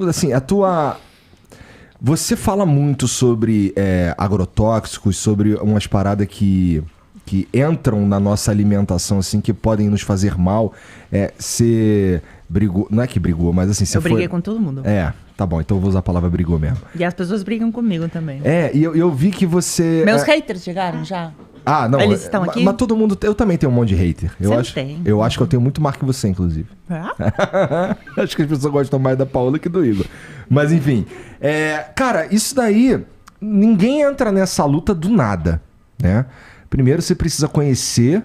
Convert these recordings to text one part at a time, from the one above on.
assim, você fala muito sobre agrotóxicos, sobre umas paradas que entram na nossa alimentação, assim, que podem nos fazer mal. Você brigou... Não é que brigou, mas assim... Eu briguei com todo mundo. Tá bom, então eu vou usar a palavra brigou mesmo. E as pessoas brigam comigo também. E eu vi que você... Meus haters chegaram já. Ah, não. Eles estão aqui? Mas todo mundo... Eu também tenho um monte de hater. Eu acho que eu tenho muito mais que você, inclusive. Acho que as pessoas gostam mais da Paola que do Igor. Mas, enfim. Cara, isso daí... Ninguém entra nessa luta do nada, né? Primeiro você precisa conhecer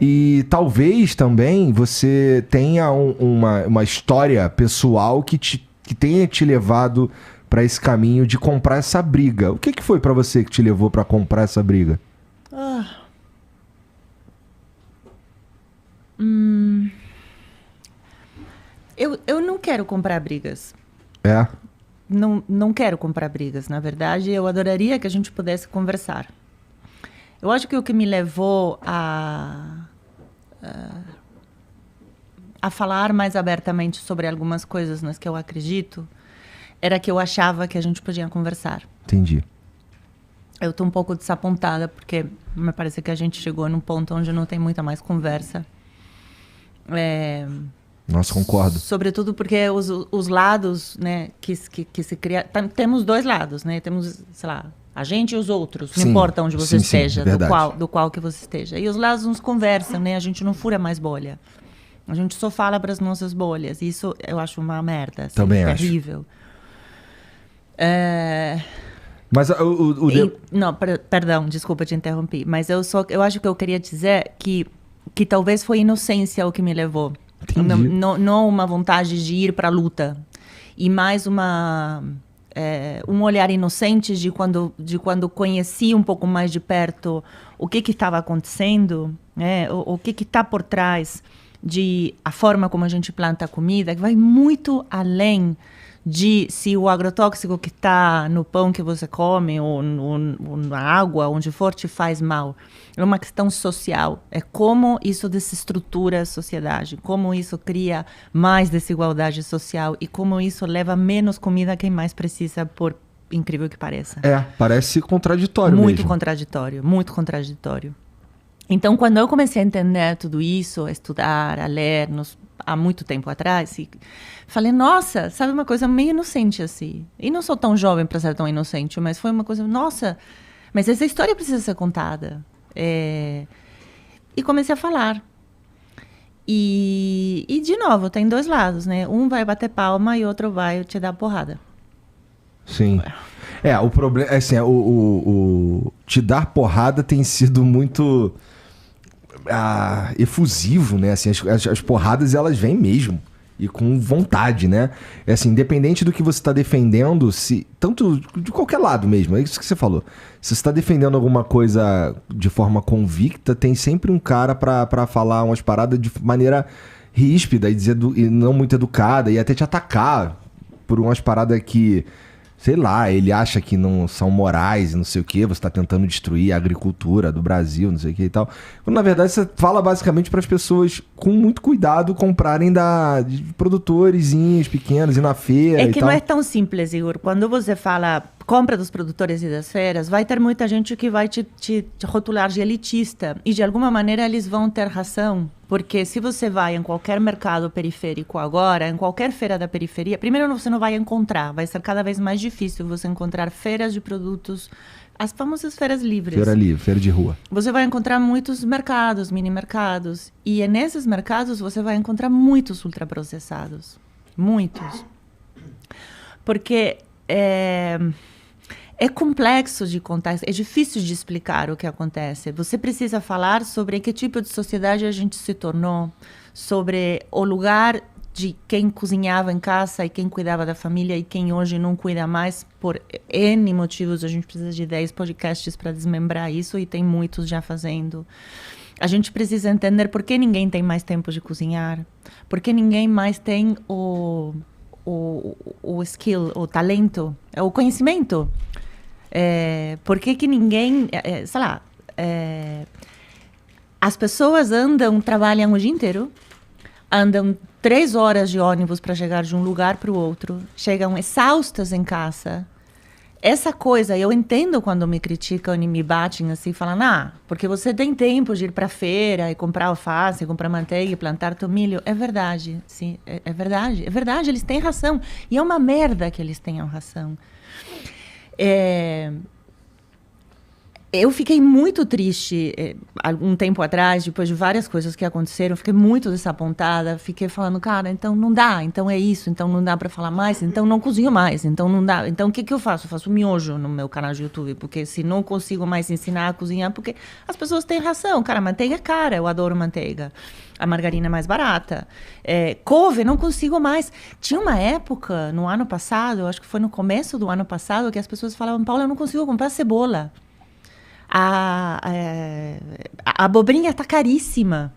e talvez também você tenha uma história pessoal que tenha te levado para esse caminho de comprar essa briga. O que foi para você que te levou para comprar essa briga? Eu não quero comprar brigas. Não quero comprar brigas. Na verdade, eu adoraria que a gente pudesse conversar. Eu acho que o que me levou a falar mais abertamente sobre algumas coisas nas que eu acredito era que eu achava que a gente podia conversar. Entendi. Eu estou um pouco desapontada porque me parece que a gente chegou num ponto onde não tem muita mais conversa. Nossa, concordo. Sobretudo porque os lados, né, que se cria... Temos dois lados, né? Temos, sei lá, a gente e os outros. Não importa onde você esteja, do qual que você esteja. E os lados nos conversam, né? A gente não fura mais bolha. A gente só fala para as nossas bolhas. Isso eu acho uma merda. Assim, também terrível. Mas não, perdão, desculpa te interromper. Mas eu acho que eu queria dizer que talvez foi inocência o que me levou. Não uma vontade de ir para a luta. E mais um olhar inocente de quando conheci um pouco mais de perto o que estava acontecendo, né? O que está por trás de a forma como a gente planta a comida, que vai muito além de se o agrotóxico que está no pão que você come ou na água, onde for, te faz mal. É uma questão social. É como isso desestrutura a sociedade, como isso cria mais desigualdade social e como isso leva menos comida a quem mais precisa, por incrível que pareça. Parece contraditório muito mesmo. Muito contraditório. Então, quando eu comecei a entender tudo isso, a estudar, a ler, há muito tempo atrás, falei, nossa, sabe uma coisa meio inocente assim. E não sou tão jovem para ser tão inocente, mas foi uma coisa, nossa, mas essa história precisa ser contada. E comecei a falar. E de novo, tem dois lados, né? Um vai bater palma e outro vai te dar porrada. Sim. O problema é assim, o te dar porrada tem sido muito efusivo, né? Assim, as porradas, elas vêm mesmo. E com vontade, né? Assim, independente do que você está defendendo, tanto de qualquer lado mesmo, é isso que você falou. Se você está defendendo alguma coisa de forma convicta, tem sempre um cara para falar umas paradas de maneira ríspida e não muito educada, e até te atacar por umas paradas que, sei lá, ele acha que não são morais e não sei o que, você está tentando destruir a agricultura do Brasil, não sei o que e tal. Quando, na verdade, você fala basicamente para as pessoas, com muito cuidado, comprarem de produtorezinhos pequenos, ir na feira e tal. Não é tão simples, Igor. Quando você fala compra dos produtores e das feiras, vai ter muita gente que vai te rotular de elitista. E, de alguma maneira, eles vão ter razão. Porque se você vai em qualquer mercado periférico agora, em qualquer feira da periferia, primeiro você não vai encontrar, vai ser cada vez mais difícil você encontrar feiras de produtos, as famosas feiras livres. Feira livre, feira de rua. Você vai encontrar muitos mercados, mini mercados, e nesses mercados você vai encontrar muitos ultraprocessados. Muitos. Porque é complexo de contar, é difícil de explicar o que acontece. Você precisa falar sobre que tipo de sociedade a gente se tornou, sobre o lugar de quem cozinhava em casa e quem cuidava da família e quem hoje não cuida mais, por N motivos. A gente precisa de 10 podcasts para desmembrar isso e tem muitos já fazendo. A gente precisa entender por que ninguém tem mais tempo de cozinhar, por que ninguém mais tem o skill, o talento, o conhecimento. Por que ninguém, sei lá, as pessoas trabalham o dia inteiro, andam 3 horas de ônibus para chegar de um lugar para o outro, chegam exaustas em casa. Essa coisa, eu entendo quando me criticam e me batem assim, falando, porque você tem tempo de ir para a feira e comprar alface, comprar manteiga e plantar tomilho. É verdade, sim, é verdade, eles têm razão. E é uma merda que eles tenham razão. Eu fiquei muito triste algum tempo atrás, depois de várias coisas que aconteceram, fiquei muito desapontada, fiquei falando, cara, então não dá, então é isso, então não dá para falar mais, então não cozinho mais, então não dá. Então o que eu faço? Eu faço miojo no meu canal de YouTube, porque se não consigo mais ensinar a cozinhar, porque as pessoas têm razão, cara, manteiga é cara, eu adoro manteiga. A margarina é mais barata. Couve, não consigo mais. Tinha uma época, no ano passado, acho que foi no começo do ano passado, que as pessoas falavam, Paula, eu não consigo comprar cebola. A abobrinha está caríssima.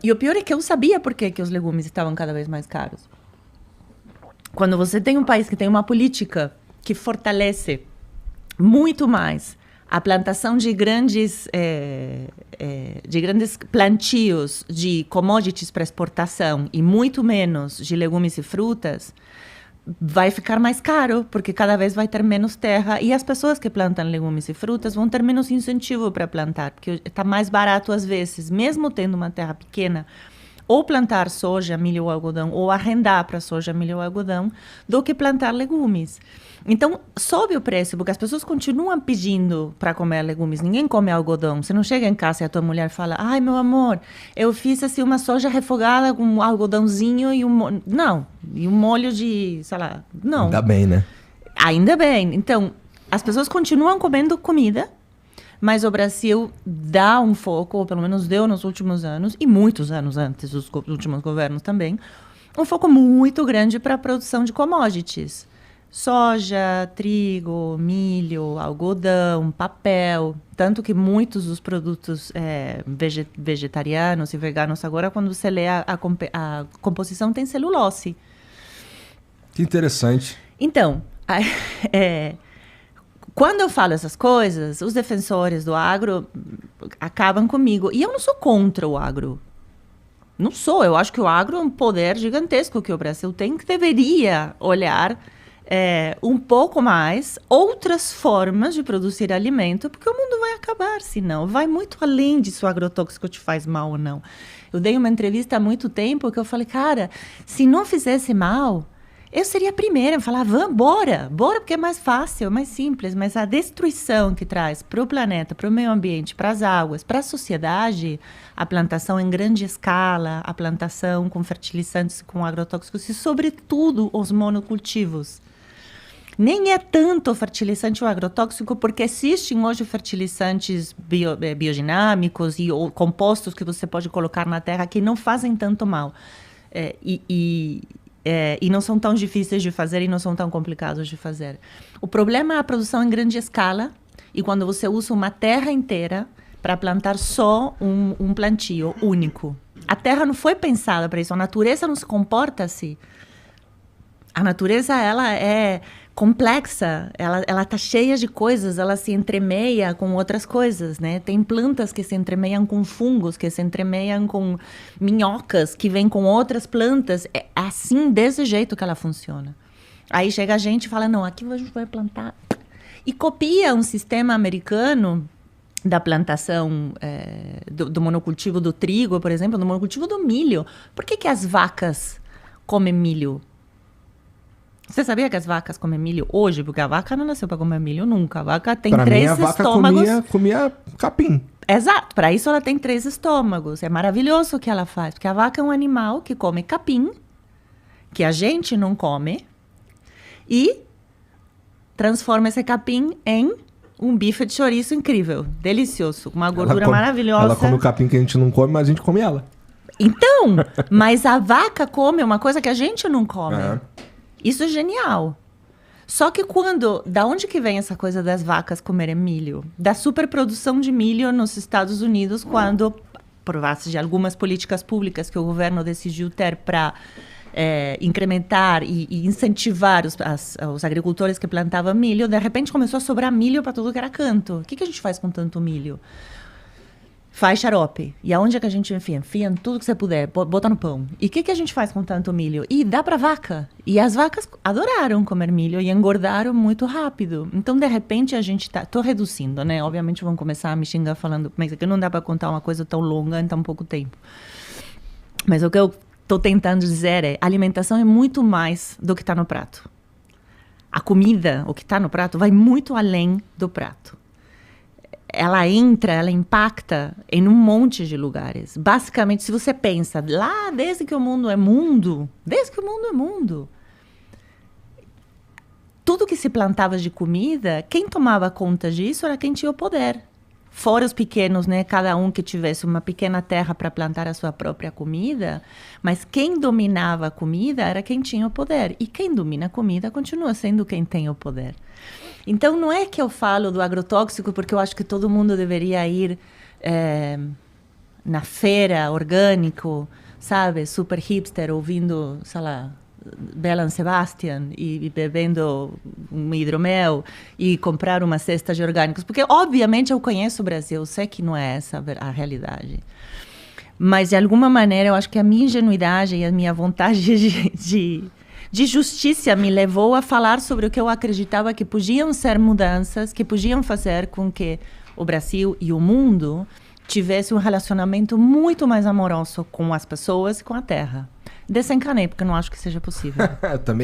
E o pior é que eu sabia por que os legumes estavam cada vez mais caros. Quando você tem um país que tem uma política que fortalece muito mais a plantação de grandes plantios de commodities para exportação e muito menos de legumes e frutas, vai ficar mais caro, porque cada vez vai ter menos terra e as pessoas que plantam legumes e frutas vão ter menos incentivo para plantar, porque está mais barato às vezes, mesmo tendo uma terra pequena, ou plantar soja, milho ou algodão, ou arrendar para soja, milho ou algodão, do que plantar legumes. Então, sobe o preço, porque as pessoas continuam pedindo para comer legumes. Ninguém come algodão. Você não chega em casa e a tua mulher fala, ai, meu amor, eu fiz assim uma soja refogada com um algodãozinho e um molho de, sei lá, não. Ainda bem, né? Ainda bem. Então, as pessoas continuam comendo comida, mas o Brasil dá um foco, ou pelo menos deu nos últimos anos, e muitos anos antes dos últimos governos também, um foco muito grande para a produção de commodities. Soja, trigo, milho, algodão, papel. Tanto que muitos dos produtos vegetarianos e veganos agora, quando você lê a composição, tem celulose. Que interessante. Então, quando eu falo essas coisas, os defensores do agro acabam comigo. E eu não sou contra o agro. Não sou. Eu acho que o agro é um poder gigantesco que o Brasil tem, que deveria olhar um pouco mais outras formas de produzir alimento, porque o mundo vai acabar, senão. Vai muito além de se o agrotóxico te faz mal ou não. Eu dei uma entrevista há muito tempo que eu falei, cara, se não fizesse mal, eu seria a primeira a falar, vamos, bora, porque é mais fácil, é mais simples, mas a destruição que traz para o planeta, para o meio ambiente, para as águas, para a sociedade, a plantação em grande escala, a plantação com fertilizantes, com agrotóxicos e, sobretudo, os monocultivos. Nem é tanto o fertilizante ou agrotóxico, porque existem hoje fertilizantes biodinâmicos ou compostos que você pode colocar na terra que não fazem tanto mal. E não são tão difíceis de fazer e não são tão complicados de fazer. O problema é a produção em grande escala e quando você usa uma terra inteira para plantar só um plantio único. A terra não foi pensada para isso, a natureza não se comporta assim. A natureza, ela é complexa, ela está cheia de coisas, ela se entremeia com outras coisas, né? Tem plantas que se entremeiam com fungos, que se entremeiam com minhocas, que vêm com outras plantas. É assim, desse jeito que ela funciona. Aí chega a gente e fala, não, aqui a gente vai plantar. E copia um sistema americano da plantação do monocultivo do trigo, por exemplo, do monocultivo do milho. Por que as vacas comem milho? Você sabia que as vacas comem milho hoje? Porque a vaca não nasceu para comer milho nunca. A vaca tem 3 estômagos. Para mim, a vaca comia capim. Exato. Para isso, ela tem 3 estômagos. É maravilhoso o que ela faz. Porque a vaca é um animal que come capim, que a gente não come, e transforma esse capim em um bife de chouriço incrível, delicioso, com uma gordura maravilhosa. Ela come o capim que a gente não come, mas a gente come ela. Então, mas a vaca come uma coisa que a gente não come. Isso é genial. Só que da onde que vem essa coisa das vacas comerem milho? Da superprodução de milho nos Estados Unidos, quando, por base de algumas políticas públicas que o governo decidiu ter para incrementar e incentivar os agricultores que plantavam milho, de repente começou a sobrar milho para tudo que era canto. O que a gente faz com tanto milho? faz xarope. E aonde é que a gente enfia? Enfia em tudo que você puder, bota no pão. E o que a gente faz com tanto milho? E dá pra vaca. E as vacas adoraram comer milho e engordaram muito rápido. Então, de repente, a gente tá... Tô reduzindo, né? Obviamente vão começar a me xingar falando, mas aqui não dá pra contar uma coisa tão longa em tão pouco tempo. Mas o que eu tô tentando dizer é, a alimentação é muito mais do que tá no prato. A comida, o que tá no prato, vai muito além do prato. Ela impacta em um monte de lugares. Basicamente, se você pensa lá desde que o mundo é mundo, tudo que se plantava de comida, quem tomava conta disso era quem tinha o poder. Fora os pequenos, né? Cada um que tivesse uma pequena terra para plantar a sua própria comida, mas quem dominava a comida era quem tinha o poder. E quem domina a comida continua sendo quem tem o poder. Então, não é que eu falo do agrotóxico porque eu acho que todo mundo deveria ir na feira orgânico, sabe? Super hipster, ouvindo, sei lá, Bela Sebastian e bebendo um hidromel e comprar uma cesta de orgânicos. Porque, obviamente, eu conheço o Brasil, eu sei que não é essa a realidade. Mas, de alguma maneira, eu acho que a minha ingenuidade e a minha vontade de justiça me levou a falar sobre o que eu acreditava que podiam ser mudanças, que podiam fazer com que o Brasil e o mundo tivessem um relacionamento muito mais amoroso com as pessoas e com a terra. Desencanei, porque eu não acho que seja possível. Eu também